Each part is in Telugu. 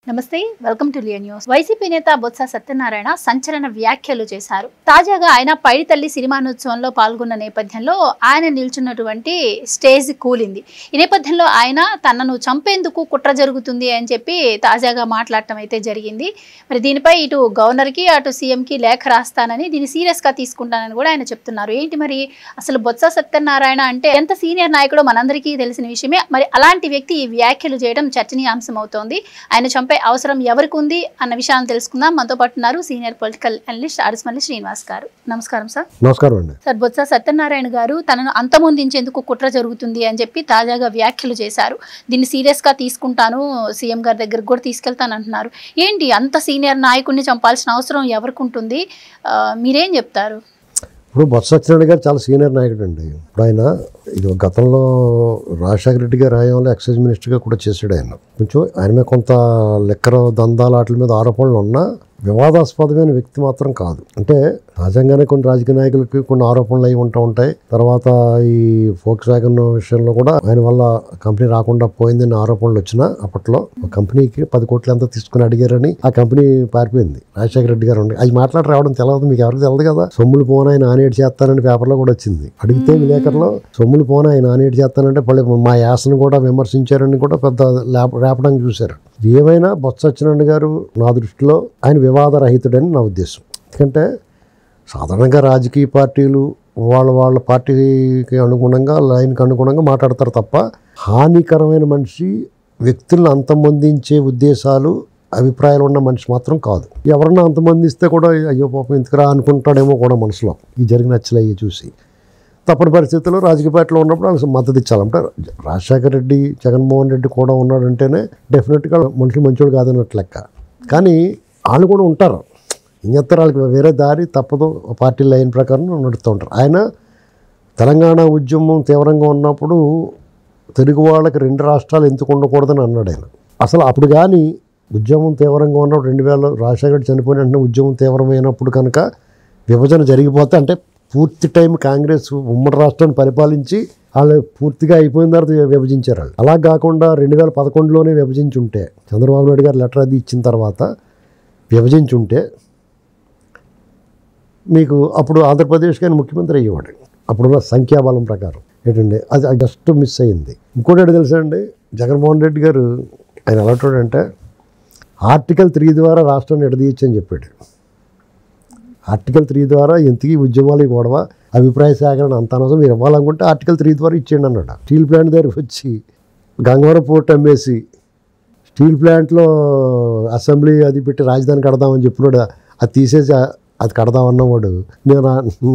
నమస్తే, welcome to Leo news. YCP నేత బొత్స సత్యనారాయణ సంచలన వ్యాఖ్యలు చేశారు. తాజాగా ఆయన పైడితల్లి సినిమానోత్సవంలో పాల్గొన్న నేపథ్యంలో ఆయన నిల్చున్నటువంటి స్టేజ్ కూలింది. ఈ నేపథ్యంలో ఆయన తనను చంపేందుకు కుట్ర జరుగుతుంది అని చెప్పి తాజాగా మాట్లాడటం అయితే జరిగింది. మరి దీనిపై ఇటు గవర్నర్కి అటు సీఎంకి లేఖ రాస్తానని, దీన్ని సీరియస్గా తీసుకుంటానని కూడా ఆయన చెప్తున్నారు. ఏంటి మరి అసలు బొత్స సత్యనారాయణ అంటే ఎంత సీనియర్ నాయకుడో మనందరికీ తెలిసిన విషయమే. మరి అలాంటి వ్యక్తి ఈ వ్యాఖ్యలు చేయడం చర్చనీయాంశం అవుతోంది. ఆయన చంపే అవసరం ఎవరికి ఉంది అన్న విషయాన్ని తెలుసుకుందాం. మనతో పాటు ఉన్నారు సీనియర్ పొలిటికల్ అనలిస్ట్ అరసమల్లి శ్రీనివాస్ గారు. నమస్కారం సార్. నమస్కారం అండి. సార్, బొత్స సత్యనారాయణ గారు తనను అంతమొందించేందుకు కుట్ర జరుగుతుంది అని చెప్పి తాజాగా వ్యాఖ్యలు చేశారు. దీన్ని సీరియస్ గా తీసుకుంటాను, సీఎం గారి దగ్గరకు కూడా తీసుకెళ్తాను అంటున్నారు. ఏంటి అంత సీనియర్ నాయకుడిని చంపాల్సిన అవసరం ఎవరికి ఉంటుంది? మీరేం చెప్తారు? ఇప్పుడు బొత్స సత్యనారాయణ గారు చాలా సీనియర్ నాయకుడు అండి. ఇప్పుడు ఆయన ఇది గతంలో రాజశేఖర రెడ్డి గారి హయాంలో ఎక్సైజ్ మినిస్టర్గా కూడా చేశాడు. ఆయన కొంచెం ఆయన మీద కొంత లెక్కర దందాల వాటి మీద ఆరోపణలు ఉన్నా వివాదాస్పదమైన వ్యక్తి మాత్రం కాదు. అంటే సహజంగానే కొన్ని రాజకీయ నాయకులకి కొన్ని ఆరోపణలు అయి ఉంటాయి. తర్వాత ఈ ఫోక్స్ వ్యాగన్ విషయంలో కూడా ఆయన వల్ల కంపెనీ రాకుండా పోయిందని ఆరోపణలు వచ్చినా అప్పట్లో కంపెనీకి 10 కోట్లు ఎంత తీసుకుని అడిగారని ఆ కంపెనీ పారిపోయింది. రాజశేఖర రెడ్డి గారు అవి మాట్లాడి రావడం తెలియదు, మీకు ఎవరికి తెలియదు కదా. సొమ్ములు పోన ఆయన నానేటి చేస్తానని పేపర్లో కూడా వచ్చింది. అడిగితే విలేకరులో సొమ్ములు పోన ఆయన నానేటి చేస్తానంటే మా యాసను కూడా విమర్శించారని కూడా పెద్ద రేపడానికి చూశారు. ఏమైనా బొత్స సత్యనారాయణ గారు నా దృష్టిలో ఆయన వివాదరహితుడని నా ఉద్దేశం. ఎందుకంటే సాధారణంగా రాజకీయ పార్టీలు వాళ్ళ పార్టీకి అనుగుణంగా లైన్కి అనుగుణంగా మాట్లాడతారు తప్ప హానికరమైన మనిషి, వ్యక్తులను అంతమొందించే ఉద్దేశాలు అభిప్రాయాలు ఉన్న మనిషి మాత్రం కాదు. ఎవరన్నా అంతమందిస్తే కూడా అయ్యో పాపం ఎందుకురా అనుకుంటాడేమో కూడా మనసులో ఈ జరిగిన నచ్చలయ్యి చూసి. తప్పని పరిస్థితుల్లో రాజకీయ పార్టీలో ఉన్నప్పుడు వాళ్ళకి మద్దతు ఇచ్చాలంటే రాజశేఖర రెడ్డి, జగన్మోహన్ రెడ్డి కూడా ఉన్నాడంటేనే డెఫినెట్గా మనుషులు మంచోడు కాదన్నట్టు లెక్క. కానీ వాళ్ళు కూడా ఉంటారు, ఏం చేస్తారు, వాళ్ళకి వేరే దారి తప్పదు, పార్టీ లైన్ ప్రకారం నడుస్తూ ఉంటారు. ఆయన తెలంగాణ ఉద్యమం తీవ్రంగా ఉన్నప్పుడు తెలుగు వాళ్ళకి 2 రాష్ట్రాలు ఎందుకు ఉండకూడదని అన్నాడు ఆయన. అసలు అప్పుడు కానీ ఉద్యమం తీవ్రంగా ఉన్నప్పుడు 2000 రాజశేఖర రెడ్డి చనిపోయిన వెంటనే ఉద్యమం తీవ్రమైనప్పుడు కనుక విభజన జరిగిపోతే, అంటే పూర్తి టైం కాంగ్రెస్ ఉమ్మడి రాష్ట్రాన్ని పరిపాలించి వాళ్ళు పూర్తిగా అయిపోయిన తర్వాత విభజించారు వాళ్ళు. అలా కాకుండా 2011లోనే విభజించుంటే, చంద్రబాబు నాయుడు గారు లెటర్ అది ఇచ్చిన తర్వాత విభజించుంటే మీకు అప్పుడు ఆంధ్రప్రదేశ్కి ఆయన ముఖ్యమంత్రి అయ్యేవాడు అప్పుడున్న సంఖ్యాబలం ప్రకారం. ఏంటండి అది జస్ట్ మిస్ అయ్యింది. ఇంకోటి తెలుసా అండి, జగన్మోహన్ రెడ్డి గారు ఆయన ఎలాంటి ఆర్టికల్ 3 ద్వారా రాష్ట్రాన్ని ఎడదీయచ్చు అని చెప్పాడు. ఆర్టికల్ 3 ద్వారా ఎంతకీ ఉద్యమాలు గొడవ, అభిప్రాయ సేకరణ అంత అనవసరం, మీరు ఇవ్వాలనుకుంటే ఆర్టికల్ 3 ద్వారా ఇచ్చేయండి అన్నాడు. స్టీల్ ప్లాంట్ దగ్గరికి వచ్చి గంగవరం పోర్ట్ అమ్మేసి స్టీల్ ప్లాంట్లో అసెంబ్లీ అది పెట్టి రాజధాని కడదామని చెప్పినాడు. అది తీసేసి అది కడదామన్నవాడు నేను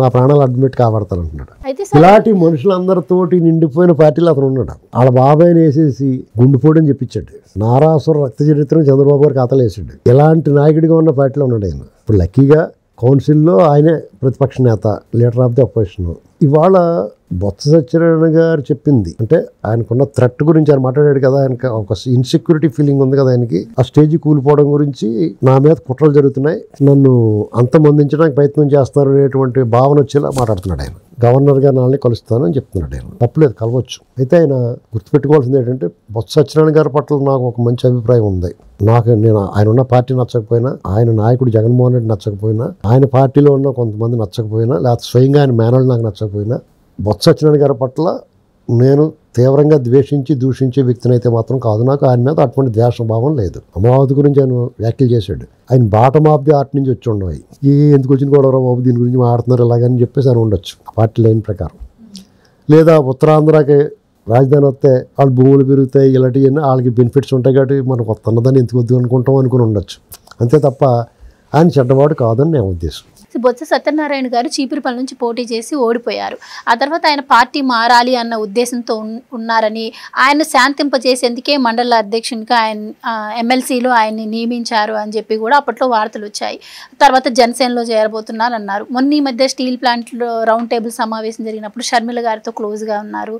నా ప్రాణాలు అడ్మిట్ కాపాడతాను అంటున్నాడు. ఇలాంటి మనుషులందరితోటి నిండిపోయిన పార్టీలో అతను ఉన్నాడు. వాళ్ళ బాబాయిని వేసేసి గుండెపోడని చెప్పించాడు. నారాసుర రక్త చరిత్రను చంద్రబాబు గారికి కథలు వేసాడు. ఇలాంటి నాయకుడిగా ఉన్న పార్టీలో ఉన్నాడు ఆయన. ఇప్పుడు లక్కీగా కౌన్సిల్లో ఆయనే ప్రతిపక్ష నేత, లీడర్ ఆఫ్ ది అపోజిషన్. ఇవాళ బొత్స సత్యనారాయణ గారు చెప్పింది అంటే ఆయనకున్న థ్రెట్ గురించి ఆయన మాట్లాడాడు కదా. ఆయనకి ఒక ఇన్సెక్యూరిటీ ఫీలింగ్ ఉంది కదా ఆయనకి. ఆ స్టేజ్ కూలిపోవడం గురించి, నా మీద కుట్రలు జరుగుతున్నాయి, నన్ను అంతమొందించడానికి ప్రయత్నం చేస్తున్నారు అనేటువంటి భావన వచ్చేలా మాట్లాడుతున్నాడు ఆయన. గవర్నర్ గారు నాళ్ళని కలుస్తాను అని చెప్తున్నాడు ఆయన. తప్పులేదు, కలవచ్చు. అయితే ఆయన గుర్తుపెట్టుకోవాల్సింది ఏంటంటే బొత్స సత్యనారాయణ గారి పట్ల నాకు ఒక మంచి అభిప్రాయం ఉంది. నేను ఆయన ఉన్న పార్టీ నచ్చకపోయినా, ఆయన నాయకుడు జగన్మోహన్ రెడ్డి నచ్చకపోయినా, ఆయన పార్టీలో ఉన్న కొంతమంది నచ్చకపోయినా, లేకపోతే స్వయంగా ఆయన మేనలు నాకు నచ్చకపోయినా, బొత్స సత్యనారాయణ గారి పట్ల నేను తీవ్రంగా ద్వేషించి దూషించే వ్యక్తిని అయితే మాత్రం కాదు. నాకు ఆయన మీద అటువంటి ద్వేషభావం లేదు. అమరావతి గురించి ఆయన వ్యాఖ్యలు చేశాడు. ఆయన బాటమ్ ఆఫ్ ది ఆర్ట్ నుంచి వచ్చి ఉండవు. ఎందుకు వచ్చిన కూడా బాబు దీని గురించి మాట్లాడుతున్నారు ఇలాగని చెప్పేసి అని ఉండొచ్చు ఆ పార్టీ లైన్ ప్రకారం. లేదా ఉత్తరాంధ్రకి రాజధాని వస్తే వాళ్ళు భూములు పెరుగుతాయి, ఇలాంటివన్నీ వాళ్ళకి బెనిఫిట్స్ ఉంటాయి కాబట్టి మనకు వస్తున్నదని ఎందుకు వద్దు అనుకుని ఉండొచ్చు. అంతే తప్ప ఆయన చెడ్డవాడు కాదని నా ఉద్దేశం. బొత్స సత్యనారాయణ గారు చీపురుపల్లి నుంచి పోటీ చేసి ఓడిపోయారు. ఆ తర్వాత ఆయన పార్టీ మారాలి అన్న ఉద్దేశంతో ఉన్నారని, ఆయన శాంతింపజేసేందుకే మండల అధ్యక్షునిగా ఆయన ఎమ్మెల్సీలో ఆయన్ని నియమించారు అని చెప్పి కూడా అప్పట్లో వార్తలు వచ్చాయి. తర్వాత జనసేనలో చేరబోతున్నారు అన్నారు. మొన్న ఈ మధ్య స్టీల్ ప్లాంట్లో రౌండ్ టేబుల్ సమావేశం జరిగినప్పుడు షర్మిల గారితో క్లోజ్గా ఉన్నారు.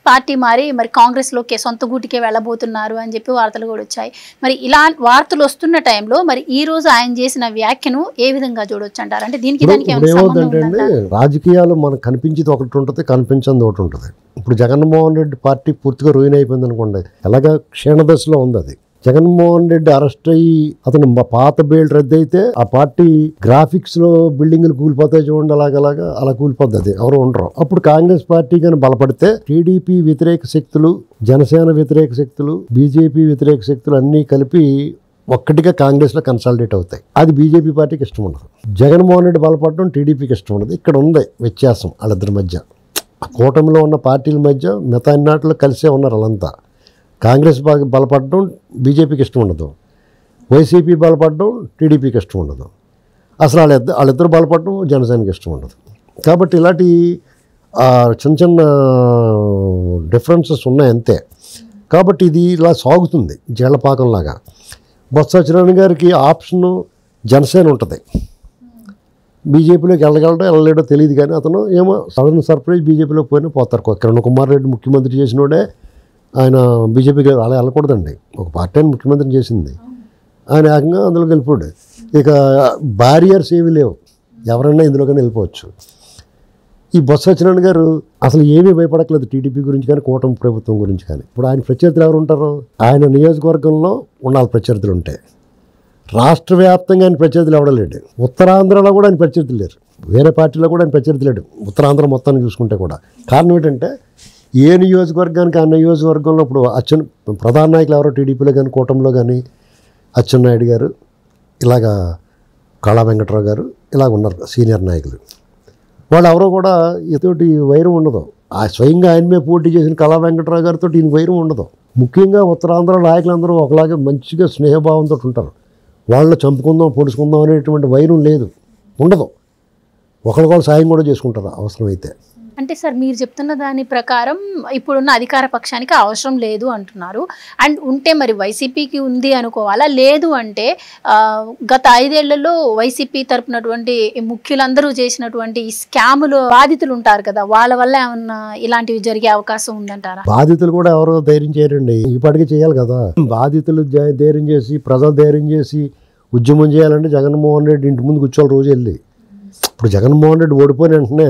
పార్టీ మారి మరి కాంగ్రెస్లోకి సొంత గూటికే వెళ్ళబోతున్నారు అని చెప్పి వార్తలు కూడా వచ్చాయి. మరి ఇలా వార్తలు వస్తున్న టైంలో మరి ఈ రోజు ఆయన చేసిన వ్యాఖ్యను ఏ విధంగా చూడొచ్చు అంటారు? అంటే దీనికి ఏమవుతుందంటే రాజకీయాలు మనకు కనిపించేది ఒకటి ఉంటుంది, కనిపించింది ఒకటి ఉంటుంది. ఇప్పుడు జగన్మోహన్ రెడ్డి పార్టీ పూర్తిగా రూయిన్ అయిపోయింది అనుకోండి, ఎలాగా క్షీణదశలో ఉంది అది. జగన్మోహన్ రెడ్డి అరెస్ట్ అయ్యి అతను పాత బెయిల్ రద్దు అయితే ఆ పార్టీ గ్రాఫిక్స్ లో బిల్డింగ్లు కూలిపోతాయి చూడండి, అలా కూలిపోద్ది, అది ఎవరు ఉండరు. అప్పుడు కాంగ్రెస్ పార్టీ కానీ బలపడితే టీడీపీ వ్యతిరేక శక్తులు, జనసేన వ్యతిరేక శక్తులు, బీజేపీ వ్యతిరేక శక్తులు అన్నీ కలిపి ఒక్కటిగా కాంగ్రెస్ లో కన్సాలిడేట్ అవుతాయి. అది బీజేపీ పార్టీకి ఇష్టం ఉండదు. జగన్మోహన్ రెడ్డి బలపడడం టీడీపీకి ఇష్టం ఉండదు. ఇక్కడ ఉంది వ్యత్యాసం వాళ్ళిద్దరి మధ్య. కూటమిలో ఉన్న పార్టీల మధ్య మిగతా నాటిలో కలిసే ఉన్నారు వాళ్ళంతా. కాంగ్రెస్ బలపడడం బీజేపీకి ఇష్టం ఉండదు, వైసీపీ బలపడడం టీడీపీకి ఇష్టం ఉండదు, అసలు వాళ్ళిద్దరు బలపడడం జనసేనకి ఇష్టం ఉండదు. కాబట్టి ఇలాంటి చిన్న చిన్న డిఫరెన్సెస్ ఉన్నాయి అంతే. కాబట్టి ఇది ఇలా సాగుతుంది జీళ్లపాకంలాగా. బొత్స సత్యనారాయణ గారికి ఆప్షను జనసేన ఉంటుంది, బీజేపీలోకి వెళ్ళలేడో తెలియదు. కానీ అతను ఏమో సడన్ సర్ప్రైజ్ బీజేపీలోకి పోతారు. కిరణ్ కుమార్ రెడ్డి ముఖ్యమంత్రి చేసినోడే ఆయన బీజేపీకి అలా వెళ్ళకూడదండి. ఒక పార్టీని ముఖ్యమంత్రిని చేసింది ఆయన, ఏకంగా అందులోకి వెళ్ళిపోయాడు. ఇక బారియర్స్ ఏమీ లేవు, ఎవరైనా ఇందులోకైనా వెళ్ళిపోవచ్చు. ఈ బొత్స సత్యనారాయణ గారు అసలు ఏమీ భయపడట్లేదు టీడీపీ గురించి కానీ కూటమి ప్రభుత్వం గురించి కానీ. ఇప్పుడు ఆయన ప్రత్యర్థులు ఎవరు ఉంటారు? ఆయన నియోజకవర్గంలో ఉండాలి ప్రత్యర్థులు ఉంటే. రాష్ట్ర వ్యాప్తంగా ఆయన ప్రత్యర్థులు ఎవడలేడు. ఉత్తరాంధ్రలో కూడా ఆయన ప్రత్యర్థులు లేరు, వేరే పార్టీలో కూడా ఆయన ప్రత్యర్థి లేడు, ఉత్తరాంధ్ర మొత్తాన్ని చూసుకుంటే కూడా. కారణం ఏంటంటే ఏ నియోజకవర్గానికి ఆ నియోజకవర్గంలో ఇప్పుడు ప్రధాన నాయకులు ఎవరో టీడీపీలో కానీ కూటమిలో కానీ అచ్చెన్నాయుడు గారు, ఇలాగా కళా వెంకట్రావు గారు ఇలాగ ఉన్నారు సీనియర్ నాయకులు. వాళ్ళు ఎవరో కూడా ఇతోటి వైరం ఉండదు. స్వయంగా ఆయన మీద పోటీ చేసిన కళా వెంకట్రావు గారితో ఈయన వైరం ఉండదు. ముఖ్యంగా ఉత్తరాంధ్ర నాయకులందరూ ఒకలాగే మంచిగా స్నేహభావంతో ఉంటారు. వాళ్ళని చంపుకుందాం పొడుచుకుందాం అనేటువంటి వైరం లేదు, ఉండదు. ఒకరికొకరు సాయం కూడా చేసుకుంటారు అవసరమైతే. అంటే సార్ మీరు చెప్తున్న దాని ప్రకారం ఇప్పుడున్న అధికార పక్షానికి అవసరం లేదు అంటున్నారు. అండ్ ఉంటే మరి వైసీపీకి ఉంది అనుకోవాలా? లేదు అంటే గత 5 ఏళ్లలో వైసీపీ తరపునటువంటి ముఖ్యులందరూ చేసినటువంటి ఈ స్కాములు బాధితులు ఉంటారు కదా, వాళ్ళ వల్ల ఏమన్నా ఇలాంటివి జరిగే అవకాశం ఉందంటారా? బాధితులు కూడా ఎవరో ధైర్యం చేయరండి, ఇప్పటికీ చేయాలి కదా. బాధితులు ధైర్యం చేసి, ప్రజలు ధైర్యం చేసి ఉద్యమం చేయాలంటే జగన్మోహన్ రెడ్డి ఇంటి ముందు కూర్చోవాలి రోజు వెళ్ళి. ఇప్పుడు జగన్మోహన్ రెడ్డి ఓడిపోయిన వెంటనే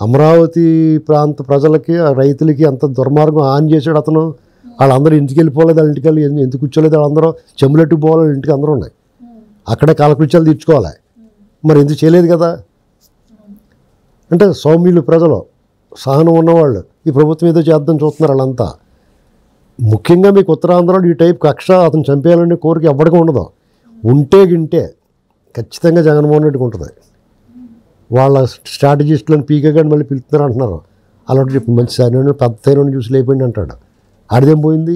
అమరావతి ప్రాంత ప్రజలకి, రైతులకి అంత దుర్మార్గం ఆన్ చేశాడు అతను. వాళ్ళందరూ ఇంటికి వెళ్ళిపోలేదు, వాళ్ళ ఇంటికి వెళ్ళి ఎందుకు కూర్చోలేదు, వాళ్ళందరూ చెంబులెట్టుకు పోవాలి, ఇంటికి అందరూ ఉన్నాయి, అక్కడే కాలకృత్యాలు తీర్చుకోవాలి. మరి ఎందుకు చేయలేదు కదా? అంటే సౌమ్యులు ప్రజలు, సహనం ఉన్నవాళ్ళు ఈ ప్రభుత్వం ఏదో చేద్దాం చూస్తున్నారు వాళ్ళంతా. ముఖ్యంగా మీకు ఉత్తరాంధ్రలో ఈ టైప్ కక్ష అతను చంపేయాలనే కోరిక ఎవ్వడికి ఉండదు. ఉంటే గింటే ఖచ్చితంగా జగన్మోహన్ రెడ్డికి ఉంటుంది. వాళ్ళ స్ట్రాటజిస్టులను పీకేగాని మళ్ళీ పిలుస్తున్నారు అంటున్నారు. అలాంటి చెప్పి మంచి సైన్యం పెద్ద సైన్యం చూసి లేపండి అంటాడు. ఆడిదేం పోయింది?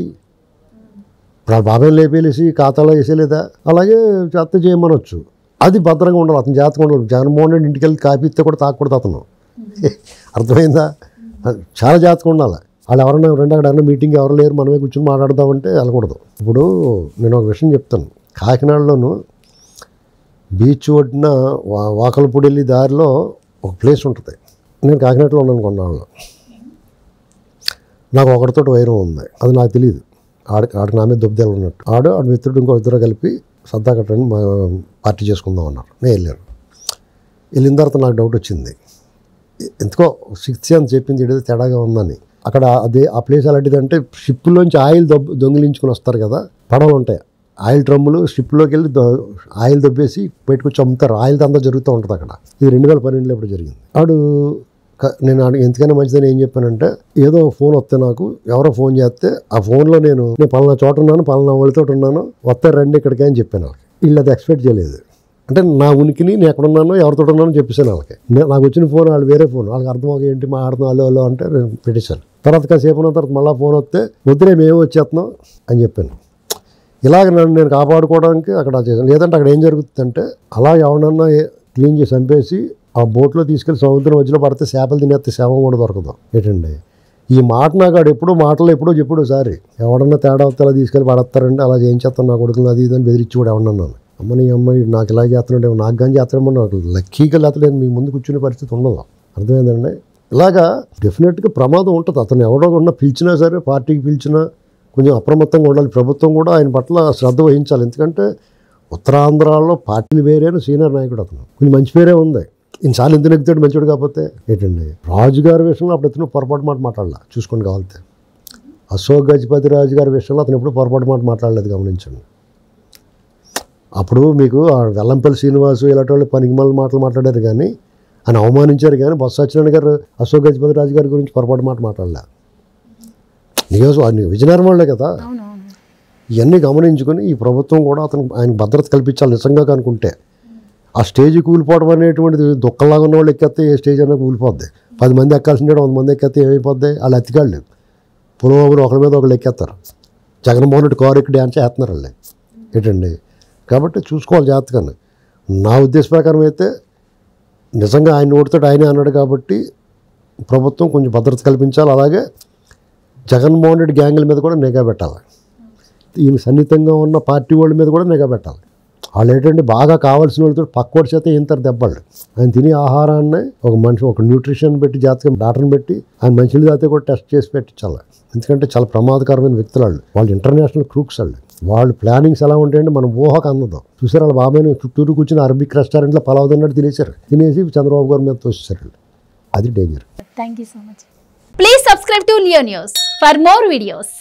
ఇప్పుడు బాబాయ్ లేపేసి ఖాతాలో వేసేలేదా? అలాగే చేత చేయమనొచ్చు. అది భద్రంగా ఉండాలి, అతను జాతకం ఉండాలి. జగన్మోహన్ రెడ్డి ఇంటికి వెళ్ళి కాపీ ఇస్తే కూడా తాకూడదు అతను. అర్థమైందా? చాలా జాతకం ఉండాలి. వాళ్ళు ఎవరైనా అక్కడ మీటింగ్ ఎవరు లేరు, మనమే కూర్చొని మాట్లాడదామంటే వెళ్ళకూడదు. ఇప్పుడు నేను ఒక విషయం చెప్తాను. కాకినాడలోను బీచ్ ఒడ్డున వాకలపూడి వెళ్ళి దారిలో ఒక ప్లేస్ ఉంటుంది. నేను కాకినాడలో ఉన్నాను కొన్నాళ్ళు. నాకు ఒకరితో వైరం ఉంది, అది నాకు తెలియదు. ఆడికి నా మీద దుబ్బదేలు ఉన్నట్టు. ఆడు మిత్రుడు ఇంకో ఇద్దరు కలిపి సత్తా కట్టని పార్టీ చేసుకుందాం అన్నారు. నేను వెళ్ళాను. వెళ్ళిన తర్వాత నాకు డౌట్ వచ్చింది, ఎందుకో 6th సెన్స్ చెప్పింది ఏదో తేడాగా ఉందని. అక్కడ ఆ ప్లేస్ అలాంటిది అంటే షిప్లోంచి ఆయిల్ దొంగిలించుకొని వస్తారు కదా, పడవలు ఉంటాయి, ఆయిల్ డ్రమ్ములు షిప్లోకి వెళ్ళి ఆయిల్ దొబ్బేసి పెట్టుకొచ్చి అమ్ముతారు. ఆయిల్ అంతా జరుగుతూ ఉంటుంది అక్కడ. ఇది 2012లో ఎప్పుడు జరిగింది. నేను ఎందుకైనా మంచిదని ఏం చెప్పానంటే, ఏదో ఫోన్ వస్తే నాకు ఎవరో ఫోన్ చేస్తే ఆ ఫోన్లో నేను పలానా చోట ఉన్నాను, పలానా వాళ్ళతో ఉన్నాను, వస్తే రండి ఇక్కడికి అని చెప్పాను వాళ్ళకి. వీళ్ళు అది ఎక్స్పెక్ట్ చేయలేదు. అంటే నా ఉనికిని నేను ఎక్కడున్నానో ఎవరితో ఉన్నానో చెప్పేసాను వాళ్ళకి. నాకు వచ్చిన ఫోన్ వాళ్ళు వేరే ఫోన్, వాళ్ళకి అర్థం ఒక ఏంటి మాట్లాడుతున్నాం అలో అంటే నేను పెట్టేశాను. తర్వాత కాసేపు ఉన్న తర్వాత మళ్ళీ ఫోన్ వస్తే వద్దులే మేము వచ్చేస్తున్నాం అని చెప్పాను. ఇలాగ నన్ను నేను కాపాడుకోవడానికి అక్కడ చేశాను. లేదంటే అక్కడ ఏం జరుగుతుందంటే, అలా ఎవరన్నా క్లీన్ చేసి చంపేసి ఆ బోట్లో తీసుకెళ్ళి సముద్రం మధ్యలో పడితే చేపలు తినేస్తే శవం కూడా దొరకదు. ఏంటండి ఈ మాట? నాకు ఆడు ఎప్పుడో చెప్పుడు ఒకసారి ఎవడన్నా తేడా వస్తే అలా తీసుకెళ్ళి పడతారండి, అలా చేయించేస్తాను నా కొడుకుని అది ఇదని బెదిరించి కూడా ఎవడన్నాను. అమ్మని అమ్మాయి నాకు ఇలా చేస్తున్నాడు, నాకు కానీ చేస్తాడేమో, నాకు లక్కీగా లేకపోతే మీ ముందు కూర్చునే పరిస్థితి ఉండదు. అర్థమైందండి? ఇలాగా డెఫినెట్గా ప్రమాదం ఉంటుంది. అతను ఎవడో ఉన్న పిలిచినా సరే, పార్టీకి పిలిచినా కొంచెం అప్రమత్తంగా ఉండాలి. ప్రభుత్వం కూడా ఆయన పట్ల శ్రద్ధ వహించాలి. ఎందుకంటే ఉత్తరాంధ్రలో పార్టీలు వేరేను, సీనియర్ నాయకుడు అతను, కొంచెం మంచి పేరే ఉంది. ఇన్నిసార్లు ఎందుకు నెగ్గుతాడు మంచివాడు కాకపోతే? ఏంటండి రాజుగారి విషయంలో అప్పుడు ఎత్తున పొరపాటు మాట మాట్లాడాల, చూసుకోండి కావాలితే. అశోక్ గజపతిరాజు గారి విషయంలో అతను ఎప్పుడు పొరపాటు మాట మాట్లాడలేదు, గమనించండి. అప్పుడు మీకు వెల్లంపల్లి శ్రీనివాసు ఇలాంటి వాళ్ళు పనికిమాల మాటలు మాట్లాడారు కానీ ఆయన అవమానించారు, కానీ బొత్స సత్యనారాయణ గారు అశోక్ గజపతిరాజు గారి గురించి పొరపాటు మాట మాట్లాడలే. విజయనగరం వాళ్ళే కదా. ఇవన్నీ గమనించుకొని ఈ ప్రభుత్వం కూడా ఆయన భద్రత కల్పించాలి నిజంగా కనుకుంటే. ఆ స్టేజ్ కూలిపోవడం అనేటువంటిది దుఃఖంలాగా ఉన్న వాళ్ళు ఎక్కేస్తే ఏ స్టేజ్ అయినా కూలిపోద్ది. 10 మంది ఎక్కాల్సిందే 100 మంది ఎక్కేస్తే ఏమైపోద్ది, వాళ్ళు అతికాళ్ళు పులోమని ఒకరి మీద ఒకళ్ళు ఎక్కేస్తారు. జగన్మోహన్ రెడ్డి కారు ఎక్కి డ్యాన్స్ చేస్తున్నారు వాళ్ళు ఏంటండి. కాబట్టి చూసుకోవాలి జాగ్రత్తగా. నా ఉద్దేశ ప్రకారం అయితే నిజంగా ఆయన ఓడితో ఆయనే అన్నాడు కాబట్టి ప్రభుత్వం కొంచెం భద్రత కల్పించాలి. అలాగే జగన్మోహన్ రెడ్డి గ్యాంగుల మీద కూడా నిఘా పెట్టాలి. ఈయన సన్నిహితంగా ఉన్న పార్టీ వాళ్ళ మీద కూడా నిఘా పెట్టాలి. వాళ్ళు ఏంటంటే బాగా కావాల్సిన వాళ్ళతో పక్కోడి చేత ఇంత దెబ్బలు. ఆయన తినే ఆహారాన్ని ఒక మనిషి ఒక న్యూట్రిషన్ పెట్టి జాతకం డాక్టర్ని పెట్టి ఆయన మంచిని దాతే కూడా టెస్ట్ చేసి పెట్టించాలి. ఎందుకంటే చాలా ప్రమాదకరమైన వ్యక్తులు వాళ్ళు ఇంటర్నేషనల్ క్రూక్స్ వాళ్ళు ప్లానింగ్స్ ఎలా ఉంటాయంటే మనం ఊహకు అందదు. చూసారు వాళ్ళ బాబాయ్ని చుట్టూరు కూర్చుని అరబిక్ రెస్టారెంట్లో పలావ్ తిన్నట్టు తినేసి చంద్రబాబు గారి మీద తోసేశారు. అది danger. Thank you so much. Please subscribe to Leo news for more videos.